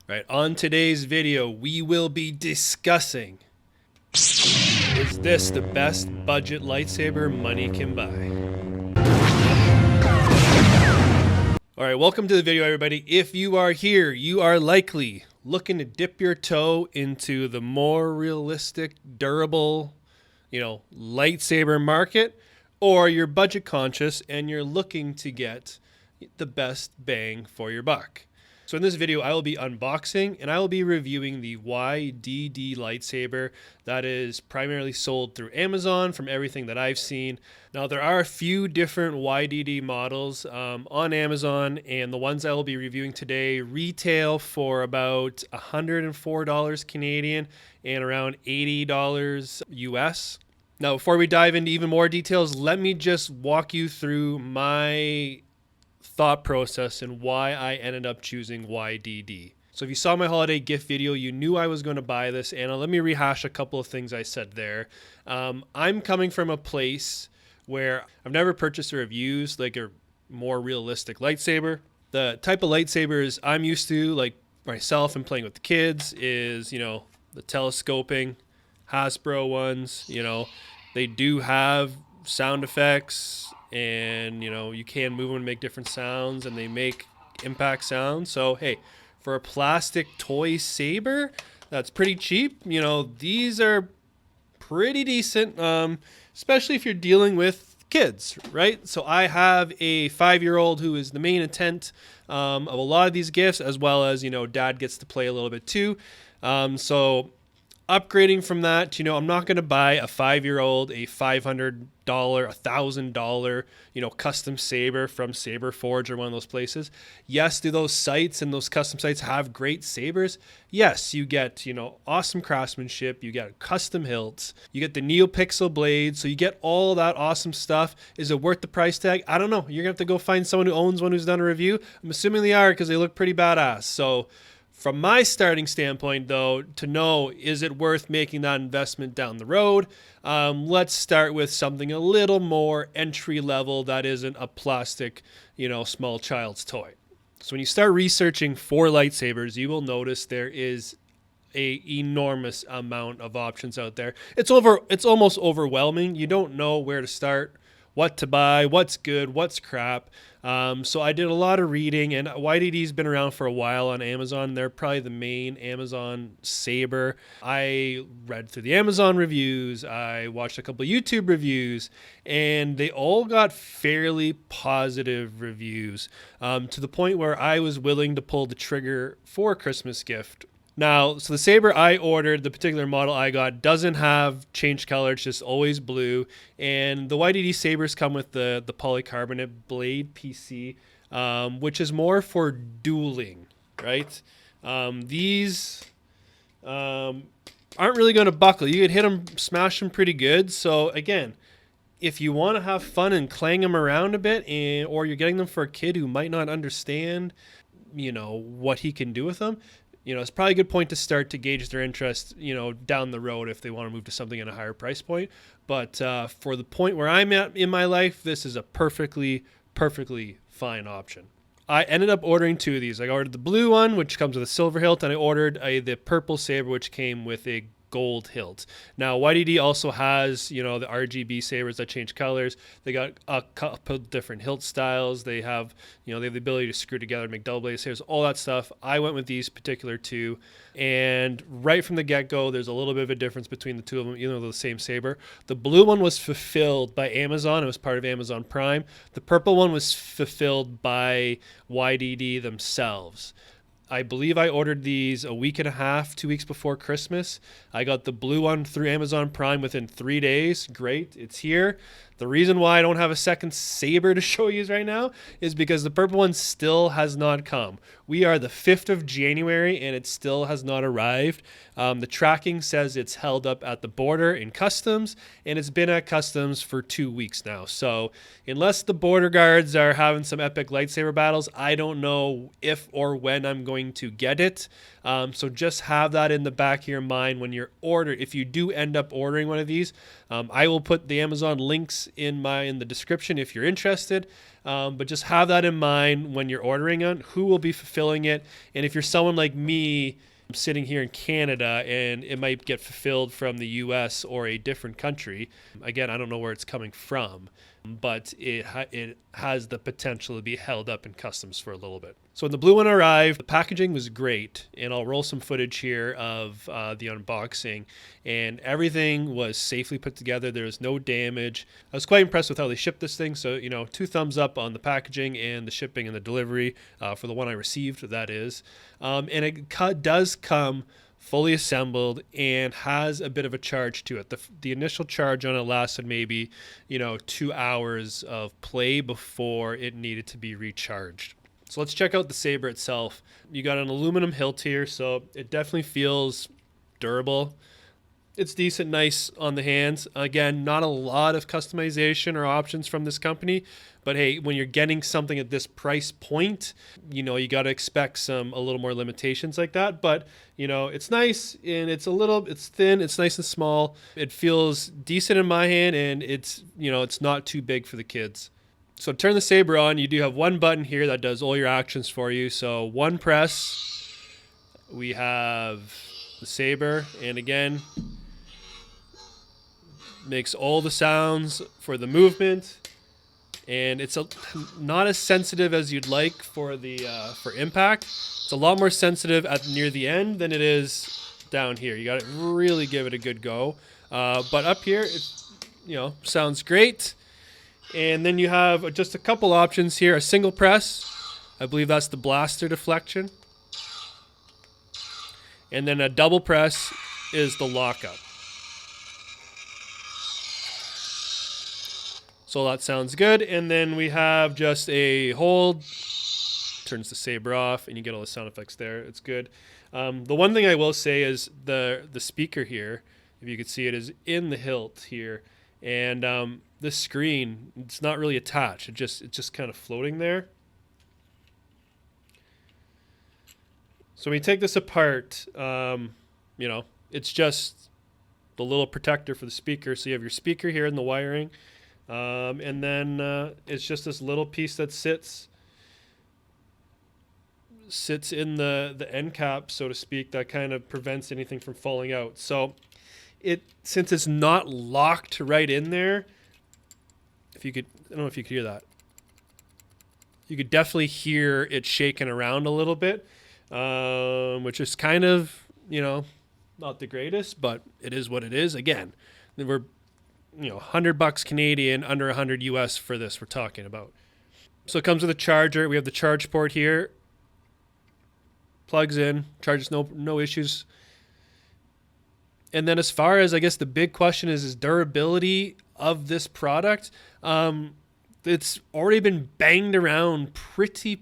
Right, on today's video, we will be discussing, is this the best budget lightsaber money can buy? Alright, welcome to the video, everybody. If you are here, you are likely looking to dip your toe into the more realistic, durable, lightsaber market, or you're budget conscious and you're looking to get the best bang for your buck. So in this video, I will be unboxing and I will be reviewing the YDD lightsaber that is primarily sold through Amazon from everything that I've seen. Now, there are a few different YDD models on Amazon, and the ones I will be reviewing today retail for about $104 Canadian and around $80 US. Now, before we dive into even more details, let me just walk you through my thought process and why I ended up choosing YDD. So if you saw my holiday gift video, you knew I was going to buy this, and let me rehash a couple of things I said there. I'm coming from a place where I've never purchased or have used like a more realistic lightsaber. The type of lightsabers I'm used to, like myself and playing with the kids, is, the telescoping Hasbro ones. They do have sound effects, and you can move them and make different sounds, and they make impact sounds. So hey, for a plastic toy saber that's pretty cheap, these are pretty decent, especially if you're dealing with kids, right? So I have a 5-year-old who is the main intent of a lot of these gifts, as well as dad gets to play a little bit too. So upgrading from that, I'm not going to buy a 5-year-old a $500, $1,000, custom saber from Saber Forge or one of those places. Yes, do those sites and those custom sites have great sabers? Yes, you get, awesome craftsmanship, you get custom hilts, you get the NeoPixel blades, so you get all that awesome stuff. Is it worth the price tag? I don't know. You're going to have to go find someone who owns one who's done a review. I'm assuming they are, because they look pretty badass. So from my starting standpoint, though, to know, is it worth making that investment down the road? Let's start with something a little more entry level that isn't a plastic, small child's toy. So when you start researching for lightsabers, you will notice there is a enormous amount of options out there. It's almost overwhelming. You don't know where to start, what to buy, what's good, what's crap. So I did a lot of reading, and YDD's been around for a while on Amazon. They're probably the main Amazon saber. I read through the Amazon reviews. I watched a couple of YouTube reviews, and they all got fairly positive reviews, to the point where I was willing to pull the trigger for a Christmas gift. Now, so the saber I ordered, the particular model I got, doesn't have change color. It's just always blue. And the YDD sabers come with the polycarbonate blade PC, which is more for dueling, right? These aren't really going to buckle. You could hit them, smash them pretty good. So again, if you want to have fun and clang them around a bit, or you're getting them for a kid who might not understand, what he can do with them, it's probably a good point to start to gauge their interest, down the road if they want to move to something at a higher price point. But for the point where I'm at in my life, this is a perfectly fine option. I ended up ordering 2 of these. I ordered the blue one, which comes with a silver hilt, and I ordered the purple saber, which came with a gold hilt. Now, YDD also has, the RGB sabers that change colors. They got a couple different hilt styles. They have, they have the ability to screw together, make double blade sabers, all that stuff. I went with these particular 2, and right from the get-go, there's a little bit of a difference between the 2 of them, even though they're the same saber. The blue one was fulfilled by Amazon. It was part of Amazon Prime. The purple one was fulfilled by YDD themselves. I believe I ordered these a week and a half, 2 weeks before Christmas. I got the blue one through Amazon Prime within 3 days. Great, it's here. The reason why I don't have a second saber to show you right now is because the purple one still has not come. We are the 5th of January and it still has not arrived. The tracking says it's held up at the border in customs, and it's been at customs for 2 weeks now. So unless the border guards are having some epic lightsaber battles, I don't know if or when I'm going to get it. So just have that in the back of your mind when you're if you do end up ordering one of these. I will put the Amazon links in the description if you're interested. But just have that in mind when you're ordering it, who will be fulfilling it. And if you're someone like me, sitting here in Canada, and it might get fulfilled from the US or a different country. Again, I don't know where it's coming from, but it has the potential to be held up in customs for a little bit. So when the blue one arrived, the packaging was great, and I'll roll some footage here of the unboxing, and everything was safely put together. There was no damage. I was quite impressed with how they shipped this thing. So, 2 thumbs up on the packaging and the shipping and the delivery for the one I received, that is. And it does come fully assembled and has a bit of a charge to it. The initial charge on it lasted maybe 2 hours of play before it needed to be recharged. So let's check out the Saber itself. You got an aluminum hilt here, so it definitely feels durable. It's decent, nice on the hands. Again, not a lot of customization or options from this company, but hey, when you're getting something at this price point, you got to expect a little more limitations like that. But it's nice, and it's thin, it's nice and small. It feels decent in my hand, and it's not too big for the kids. So turn the Saber on. You do have one button here that does all your actions for you. So one press, we have the Saber, and again, makes all the sounds for the movement, and it's not as sensitive as you'd like for impact. It's a lot more sensitive near the end than it is down here. You got to really give it a good go. But up here, it sounds great. And then you have just a couple options here. A single press, I believe that's the blaster deflection. And then a double press is the lockup. So that sounds good. And then we have just a hold, turns the Saber off, and you get all the sound effects there. It's good. The one thing I will say is the speaker here, if you could see it, is in the hilt here. And this screen, it's not really attached. It's just kind of floating there. So when you take this apart, it's just the little protector for the speaker. So you have your speaker here in the wiring. And then it's just this little piece that sits in the end cap, so to speak, that kind of prevents anything from falling out. So since it's not locked right in there, I don't know if you could hear that. You could definitely hear it shaking around a little bit, which is kind of, not the greatest, but it is what it is. Again, we're $100 Canadian, under 100 US for this we're talking about. So it comes with a charger. We have the charge port here. Plugs in, charges, no issues. And then as far as, I guess, the big question is durability of this product. It's already been banged around pretty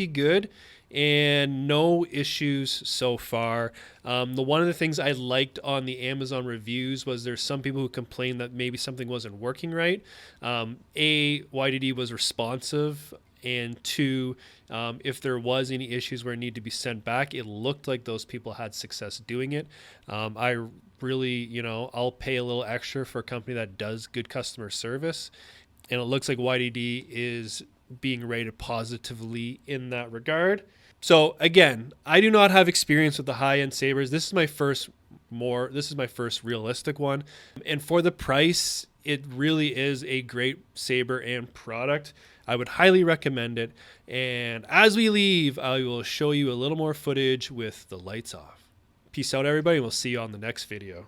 good, and no issues so far. One of the things I liked on the Amazon reviews was there's some people who complained that maybe something wasn't working right. YDD was responsive, and 2, if there was any issues where it needed to be sent back, it looked like those people had success doing it. I really, I'll pay a little extra for a company that does good customer service, and it looks like YDD is being rated positively in that regard. So again, I do not have experience with the high-end Sabers. This is my first realistic one, and for the price, it really is a great Saber and product. I would highly recommend it. And as we leave, I will show you a little more footage with the lights off. Peace out, everybody, and we'll see you on the next video.